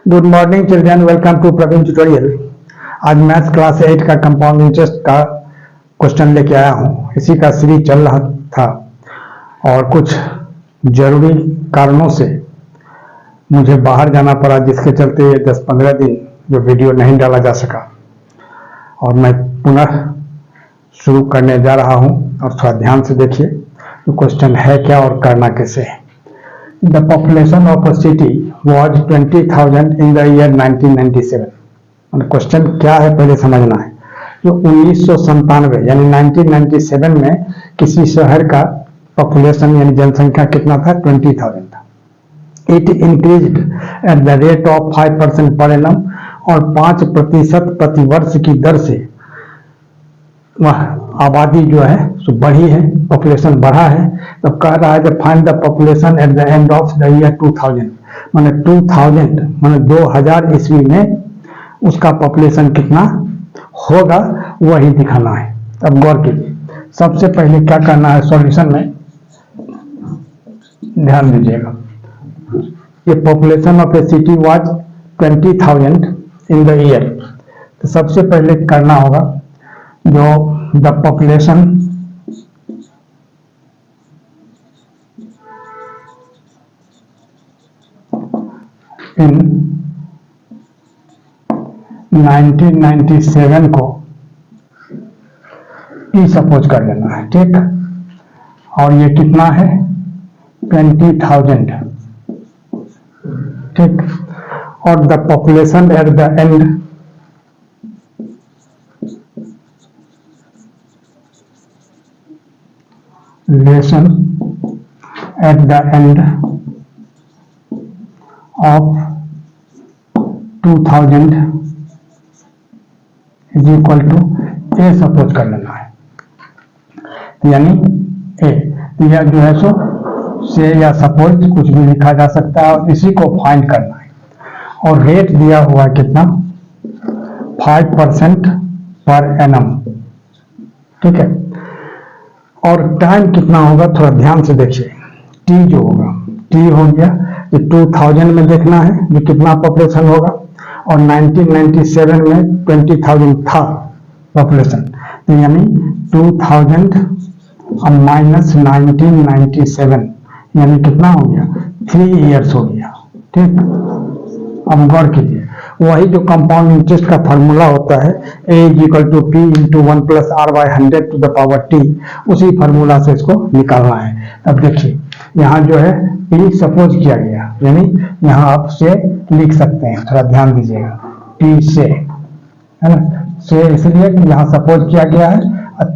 Good morning children, welcome to Praveen tutorial. आज maths class 8 का compound interest का question लेके आया हूँ। इसी का सीरीज चल रहा था और कुछ जरूरी कारणों से मुझे बाहर जाना पड़ा, जिसके चलते 10-15 दिन जो वीडियो नहीं डाला जा सका और मैं पुनः शुरू करने जा रहा हूँ। और थोड़ा ध्यान से देखिए तो क्वेश्चन है क्या और करना कैसे है। The population of a city was 20,000 in the year 1997। Question क्या है पहले समझना है। जो 1997 यानी 1997 में किसी शहर का पॉपुलेशन यानी जनसंख्या कितना था? 20,000 था। It increased at the rate of 5% per annum, और 5% प्रतिवर्ष की दर से वह आबादी जो है सो बढ़ी है, पॉपुलेशन बढ़ा है। तो कह रहा है find the population at the end of the year 2000, माने 2000 माने 2000 ईस्वी में उसका पॉपुलेशन कितना होगा वही दिखाना है। अब गौर कीजिए, सबसे पहले क्या करना है सॉल्यूशन में, ध्यान दीजिएगा। ये population of A city was 20,000 in the year. तो सबसे पहले करना होगा जो द पॉपुलेशन इन 1997 को ई सपोज कर लेना है, ठीक। और ये कितना है? 20,000, ठीक। और the population at the and relation at the end of 2000 is equal to a suppose कर लेना है, यानी a। यह जो है सो से या सपोज कुछ भी लिखा जा सकता है और इसी को फाइंड करना है। और रेट दिया हुआ कितना? 5% पर एनम, ठीक है। और टाइम कितना होगा थोड़ा ध्यान से देखिए। टी जो होगा, टी हो गया ये 2000 में देखना है जो कितना पॉपुलेशन होगा, और 1997 में 20,000 था पॉपुलेशन। तो यानी 2000 माइनस 1997 यानी कितना हो गया? 3 इयर्स हो गया, ठीक। अब गौर कीजिए, वही जो कंपाउंड इंटरेस्ट का फॉर्मूला होता है a = p × 1 + r/100 to the power t, उसी फॉर्मूला से इसको निकालना है। अब देखिए यहाँ जो है p सपोज किया गया, यानी यहाँ आप से लिख सकते हैं, थोड़ा ध्यान दीजिएगा। p से है ना, से इसलिए कि यहाँ सपोज किया गया है,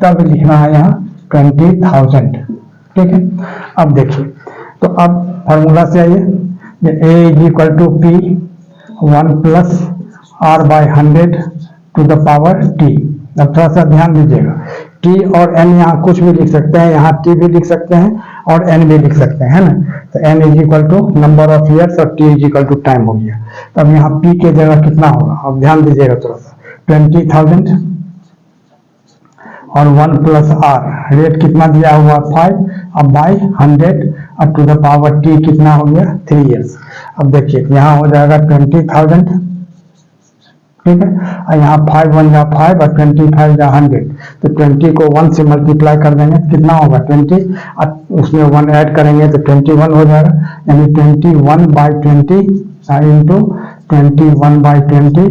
तब लिखना है यहाँ 20,000, ठीक है। अब देखिए तो अब फॉर्मूला से आइए, a = p 1 + r/100 to the power t। अब थोड़ा सा ध्यान दीजिएगा, t और n यहाँ कुछ भी लिख सकते हैं, यहाँ t भी लिख सकते हैं और n भी लिख सकते हैं, है ना। तो n = नंबर ऑफ ईयर्स और t = टाइम हो गया। तो अब यहाँ p के जगह कितना होगा? अब ध्यान दीजिएगा थोड़ा सा, 20,000 और 1 + r, रेट कितना दिया हुआ? 5, अब बाई 100 और टू द पावर t कितना हो गया? 3 इयर्स। अब देखिए यहाँ हो जाएगा 20,000, ठीक है। और यहाँ 5 × 1 = 5 और 25 × 100, तो 20 को 1 से मल्टीप्लाई कर देंगे कितना होगा? 20, और उसमें 1 ऐड करेंगे तो 21 हो जाएगा, यानी 21/20 इंटू 21/20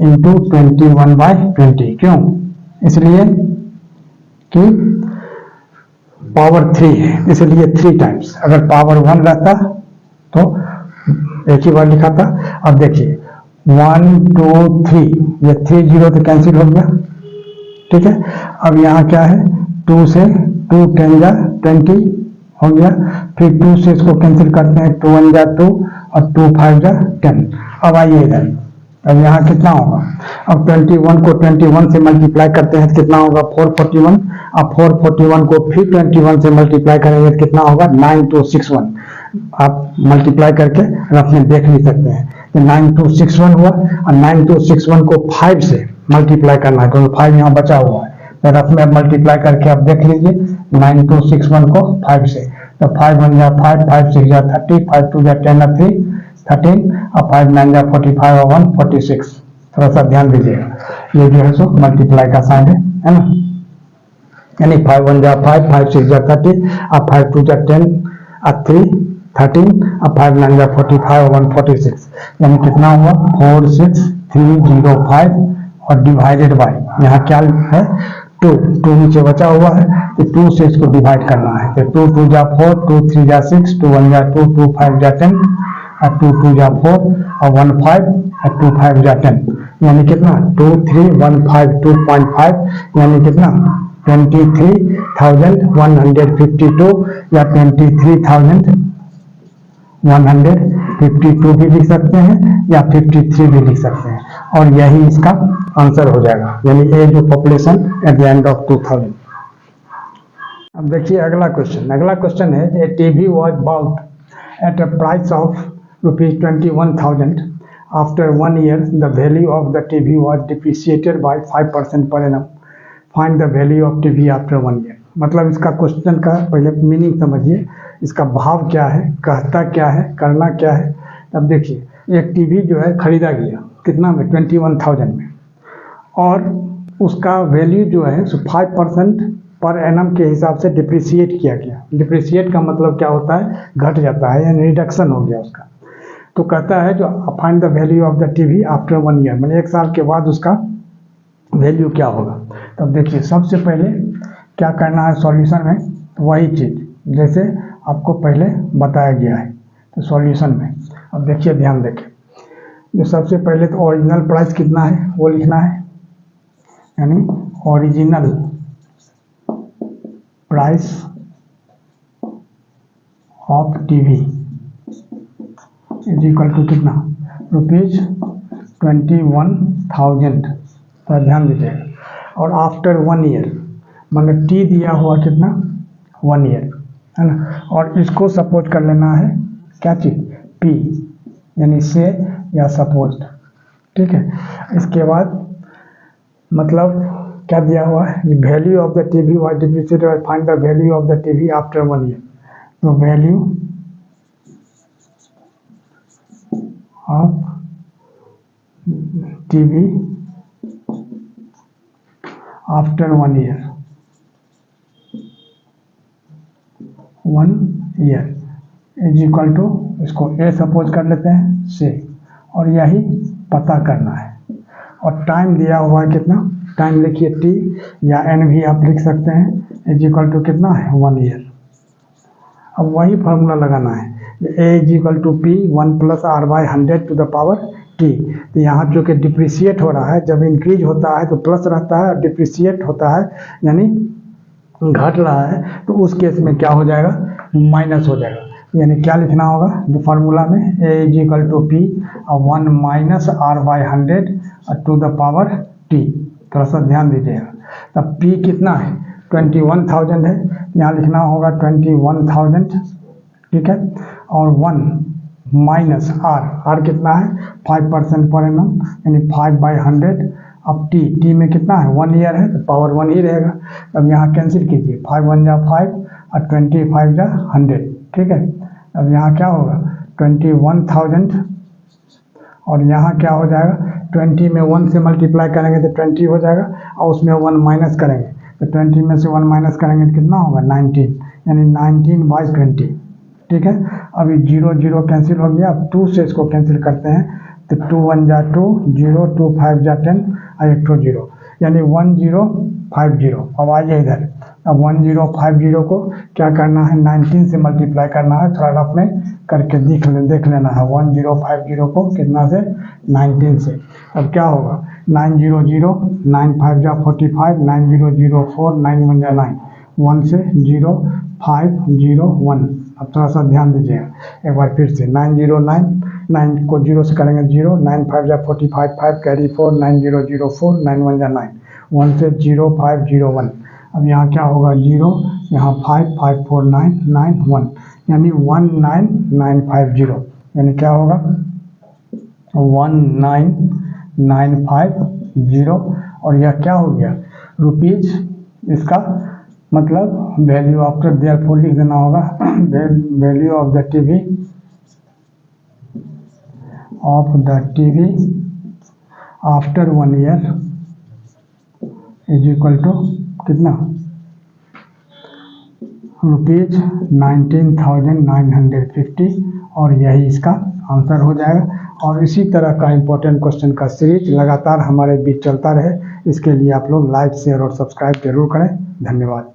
इंटू 21/20। क्यों? इसलिए कि पावर 3 है, इसलिए 3 टाइम्स। अगर पावर 1 रहता तो एक ही बार लिखा था। अब देखिए 1 2 3, ये 3 0 तो कैंसिल हो गया, ठीक है। अब यहाँ क्या है? 2 से 2 10 जा 20 हो गया, फिर 2 से इसको कैंसिल करते हैं, 2 1 जा 2 और 2 5 जा 10। अब आइए इधर, अब यहाँ कितना होगा? अब 21 को 21 से मल्टीप्लाई करते हैं तो कितना होगा? 441। अब 441 को फिर 21 से मल्टीप्लाई करेंगे तो कितना होगा? 9261। आप मल्टीप्लाई करके रफ में देख नहीं सकते हैं, तो 9261 हुआ। और 9261 को 5 से मल्टीप्लाई करना है क्योंकि 5 यहाँ बचा हुआ है, तो रफ में मल्टीप्लाई करके आप देख लीजिए 9261 को 5 से। तो 5 1 जा 5, 5 6 जा 30, 5 2 जा 10 और 3 13 और 5 9 जा 45 और 1 46। थोड़ा सा ध्यान दीजिएगा, ये जो है सो मल्टीप्लाई का साइन है ना, यानी 5 1 जा 5, 5 6 जा 30 और 5 2 जा 10 और 3 13 और 5 9 जा 45 और 1 46, यानी कितना हुआ 46305 और डिवाइडेड बाय यहाँ क्या है 2 नीचे बचा हुआ है तो 2 से इसको डिवाइड करना है, तो 2 2 जा 4, 2 3 जा 6, 2 1 जा 2, 2 5 जा 10 और 2 2 जा 4 और 1 5 और 2 5 जा 10, यानी कितना 2 3 1 5 2.5, यानी कितना 23,152 या 23,152 भी लिख सकते हैं या 53 भी लिख सकते हैं, और यही इसका आंसर हो जाएगा, यानी ए जो population at the end of 2000। अब देखिए अगला क्वेश्चन है a TV was bought at a price of ₹21,000 after 1 year the value of the TV was depreciated by 5% per annum, find the value of TV after 1 year। मतलब इसका question का पहले meaning समझिए, इसका भाव क्या है, कहता क्या है, करना क्या है। अब देखिए एक टीवी जो है खरीदा गया कितना में 21,000 में, और उसका वैल्यू जो है 5% पर एनम के हिसाब से डिप्रिशिएट किया गया। डिप्रिशिएट का मतलब क्या होता है, घट जाता है, यानी रिडक्शन हो गया उसका। तो कहता है जो find the value of the TV after 1 year, मतलब 1 साल के बाद उसका वैल्यू क्या होगा। तब देखिए सबसे पहले क्या करना है सॉल्यूशन में, तो वही चीज़ जैसे आपको पहले बताया गया है, तो सॉल्यूशन में अब देखिए ध्यान देखें, जो सबसे पहले तो ओरिजिनल प्राइस कितना है वो लिखना है, यानी original price of TV is equal to कितना ₹21,000 पर ध्यान दीजिएगा, और आफ्टर 1 year मतलब टी दिया हुआ कितना 1 year है ना, और इसको सपोज कर लेना है क्या चीज़ पी, यानी से या सपोज, ठीक है। इसके बाद मतलब क्या दिया हुआ है, value of the TV was depreciated, find the value of the TV after 1 year, तो value of TV after 1 year, 1 year is equal to, इसको ए सपोज कर लेते हैं से, और यही पता करना है। और टाइम दिया हुआ है कितना, टाइम लिखिए टी या एन भी आप लिख सकते हैं, इज इक्वल टू कितना है 1 year। अब वही फार्मूला लगाना है, A is equal to P 1 + r/100 to the power T. तो यहाँ जो कि डिप्रिशिएट हो रहा है, जब इंक्रीज होता है तो प्लस रहता है, डिप्रिशिएट होता है यानी घट रहा है, तो उस केस में क्या हो जाएगा माइनस हो जाएगा। यानी क्या लिखना होगा जो फार्मूला में, A is equal to P 1 - r/100 to the power T. थोड़ा सा ध्यान दीजिएगा, तब पी कितना है 21,000 है, यहाँ लिखना होगा 21,000, ठीक है, और 1 - r कितना है 5% पर एनम, यानी 5/100। अब टी में कितना है 1 year है, तो पावर 1 ही रहेगा। अब यहाँ कैंसिल कीजिए, 5 1 जा 5 और 25 जा 100, ठीक है। अब यहाँ क्या होगा 21,000, और यहाँ क्या हो जाएगा 20 में 1 से मल्टीप्लाई करेंगे तो 20 हो जाएगा, और उसमें 1 माइनस करेंगे तो 20 में से 1 माइनस करेंगे तो कितना होगा 19, यानी 19/20, ठीक है। अभी 0 0 कैंसिल हो गया, अब 2 से इसको कैंसिल करते हैं तो 2 1 जा 2, 0 2 5 जा 10 और 1 2 0, यानी 1050। अब आइए इधर, अब 1050 को क्या करना है 19 से मल्टीप्लाई करना है, थोड़ा रफ में करके देख लेना है 1050 को कितना से 19 से। अब क्या होगा 9 0 0, 9 5 जा 45, 9 0 0 4, 9 1 जा 9, 1 से 0 5 0 1। अब थोड़ा सा ध्यान दीजिएगा एक बार फिर से, 9 0 9, 9 को 0 से करेंगे 0, 9 5 जा 45, 5 कैरी 4, 9 0 0 4, 9 1 जा 9, 1 से 0 5 0 1। अब यहाँ क्या होगा 0, यहाँ 5 5 4 9 9 1, यानी 19950, यानी क्या होगा 19950, और यह क्या हो गया रुपीज, इसका मतलब वैल्यू आफ्टर देयरफॉर लिख देना होगा, value of the TV of the TV after 1 year is equal to कितना, ₹19,950, और यही इसका आंसर हो जाएगा। और इसी तरह का इंपॉर्टेंट क्वेश्चन का सीरीज लगातार हमारे बीच चलता रहे, इसके लिए आप लोग लाइक, शेयर और सब्सक्राइब जरूर करें। धन्यवाद।